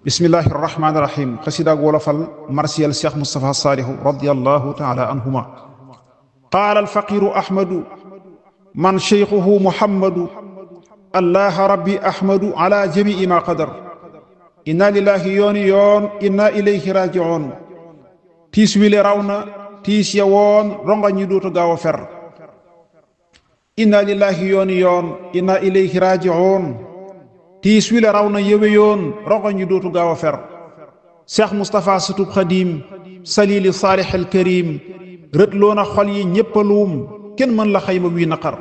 bismillahi irrahmani irrahim xasidaag wolofal marsiyal cheikh moustapha saalihu radiallahu taala anhuma qaala alfaqiru ahmadu man cheikhuhu muhammadu allaha rabbi ahmadu ala jamii ma qadar inna lillahi yoon inna ilayhi rajiun tiis wile raw na tiis ya woon ronga ñi dootu gaaw a fer inna lillahi yoon inna ilayhi rajiun tiis wi la raw na yëwe yoon rongoñ ñi dootu gaaw a fer Cheikh Moustapha sutub xadim salili saalih al karim rët loona xol yi ñéppaluum kenn mën la xayma wii naqar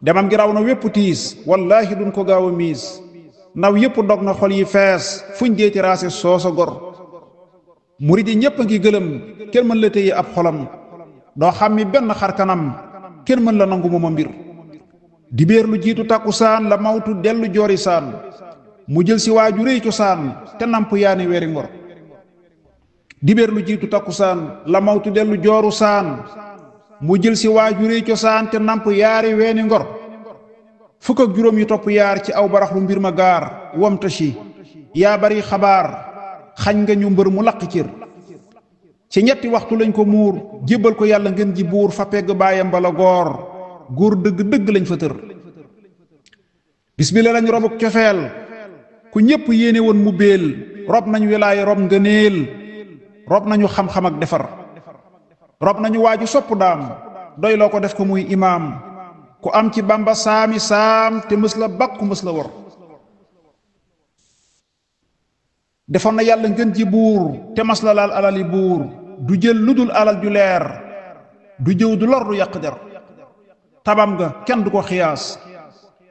demam gi raw na wépp tiis wallaahi duñ ko gaaw a miis naw yépp dog na xol yi fees fuñ deeti raase soosa gor murid yi ñépp a ngi gëlëm kenn mën la téye ab xolam doo xam mi benn xar kanam kenn mën la nangu mooma mbir dibéer lu jiitu takkusaan la mawtu dellu joori saan mu jël si waaju réy cosaan te namp yaani weeri ngor dibéer lu jiitu takkusaan la mawtu dellu jooru saan mu jël si waaju réy cosaan te namp yaari weeni ngor fukk ak juróom yi topp yaar ci aw baraxlu mbir ma gaar wamtashi yaa bari xabaar xañ nga ñu mbër mu laq cër ci ñetti waxtu lañ ko muur jébbal ko yàlla ngeen ji buur fa pegg baayam bala goor góor dëgg lañ fa tër bis bi la lañ robuk cofeel ku ñépp yéene woon mu béel rob nañu wilaaya rob ngëneel rob nañu xam-xam ak defar rob nañu waaju sopp daam doy loo ko def ko muy imaam ku am ci bamba saami saam te mës la bakku mës la wor defoon na yàlla ngeen ji buur te mas la laal alali buur du jël lu dul alal ju leer du jëw du lor du yàq der tabam nga kenn du ko xiyaas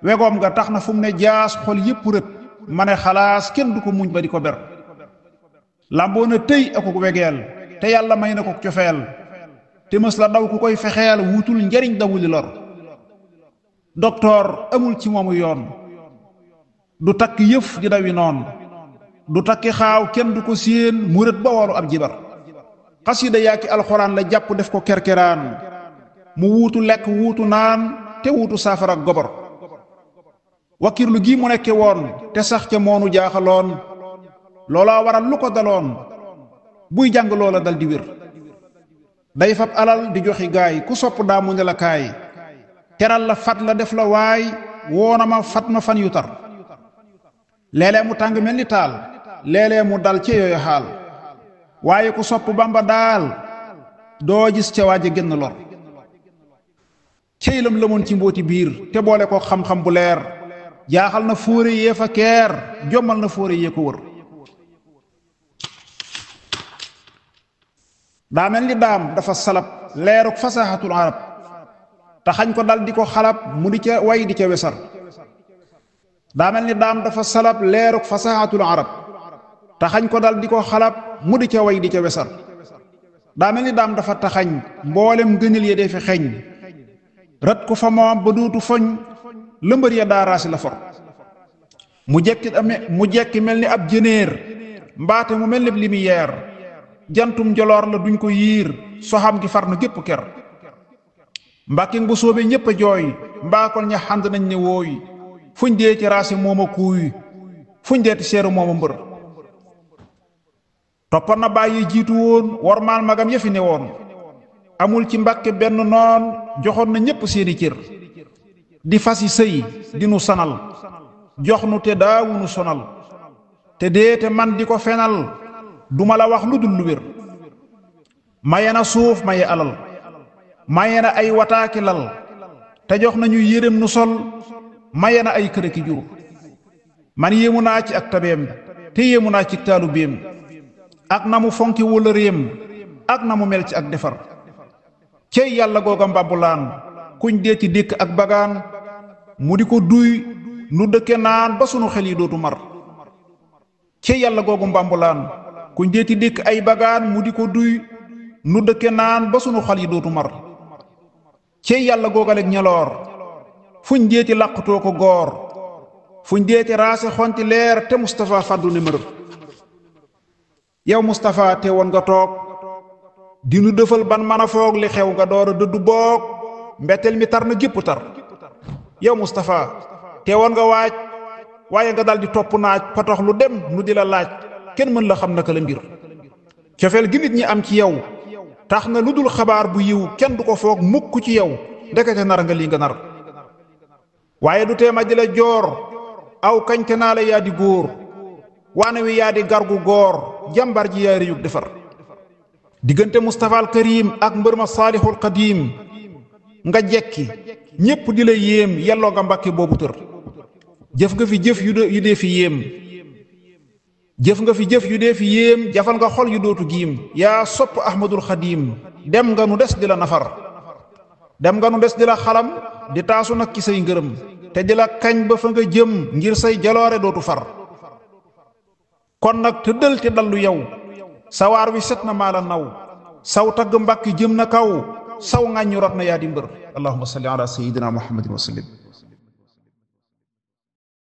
wegoom nga tax na fu mu ne jaas xol yépp rët ma ne xalaas kenn du ko muñ ba di ko ber lamboo na tëy akuk wegeel te yàlla may na ko cofeel te mës la daw ku koy fexeel wutul njariñ dawuli lor doktoor amul ci moomu yoon du takk yëf di dawi noon du takki xaaw kenn du ko séen mu rët ba woolu ab jibar xasida yaaki alxuraan la jàpp def ko kerkeraan mu wuutu lekk wuutu naan te wuutu saafara ak gobar wakkirlu gi mu nekke woon te sax ca moonu jaaxaloon loolaa waral lu ko daloon buy jàng loola dal di wér day fab alal di joxi gaay ku sopp daa mu ne la kaay teral la fat la def la waay woona ma fat ma fan yu tar léeg-léeg mu tàng mel ni taal léeg-léeg mu dal ci yooyu xaal waaye ku sopp bamba daal doo gis ca waaja génn lor ceylam lëmoon ci mbooti biir te boole ko xam-xam bu leer jaaxal na fóore yee fa keer jommal na fóore yee ko wër daa mel ni daam dafa salab leeruk fasaxatul arab te xañ ko dal di ko xalab mu di ca way di ca wesar daa mel ni daam dafa salab leeruk fasaxatul arab te xañ ko dal di ko xalab mu di ca way di ca wesar daa mel ni daam dafa taxañ mboolem gënil ya dee fi xeeñ rat ko fa moom ba duutu foñ lëmbër ya daaraasi la for mu jekki mel ni ab jënéer mbaate mu mel ni lumière jantum njoloor la duñ ko yiir soxam gi far na gépp ker mbàkking bu soobee ñépp a jooy mbaakol ña xànd nañ ne wooy fuñ dee ci raasi mooma kuuy fuñ deeti seeru mooma mbër toppan na bàyyi jiitu woon wormaal magam ya fi ne woon amul ci mbàkke benn noon joxoon na ñépp seeni cër di fas yi sëy di nu sanal jox nu te daawunu sonal te déete man di ko fenal duma la wax lu dul lu wér maye na suuf maye alal maye na ay wataaki lal te jox nañu yérem nu sol maye na ay kërëki jur man yéemu naa ci ak tabeem te yéemu naa ci taalu béem ak na mu fonki wala réem ak na mu mel ci ak defar cey yàlla googa mbambulaan kuñ dee ci dékk ak bagaan mu di ko duy nu dëkke naan ba sunu xel yi dootu mar cey yàlla googu mbambulaan kuñ dee ci dékk ay bagaan mu di ko duy nu dëkke naan ba sunu xel yi dootu mar cey yàlla googalek ñeloor fuñ dee ci làqutoo ko goor fuñ dee ci raase xonti leer te Moustapha fàddu numéro yow Moustapha te woon nga toog dinu dëfal ban mën a foog li xew nga door a dëddu boog mbetteel mi tar na gépp tar yow Moustapha teewoon nga waaj waaye nga daal di topp naaj patax lu dem nu di la laaj kenn mën la xam naka la mbir cofeel gi nit ñi am ci yow tax na lu dul xabaar bu yiw kenn du ko foog mukk ci yow ndekete nar nga lii nga nar waaye du teema di la joor aw kañte naa la yaa di góor waane wi yaa di gargu góor jàmbar ji yaa réyug defar diggante Mustafa al Karim ak mbër ma Saalihul Qadim nga jekki ñépp di la yéem yelloo nga mbàkke boobu tër jëf nga fi jëf yu dee fi yéem jëf nga fi jëf yu dee fi yéem jafal nga xol yu dootu giim yaa sopp Ahmadul Xadim dem nga nu des di la nafar dem nga nu des di la xalam di taasu nag ci say ngërëm te di la kañ ba fa nga jëm ngir say jaloore dootu far kon nag tëddal te dallu yow sawaar wi set na maa la naw saw tagg mbàkki jëm na kaw saw ŋàññu rot na yaa di mbër allahumma salli ala sayyidina muhammadin wa sallim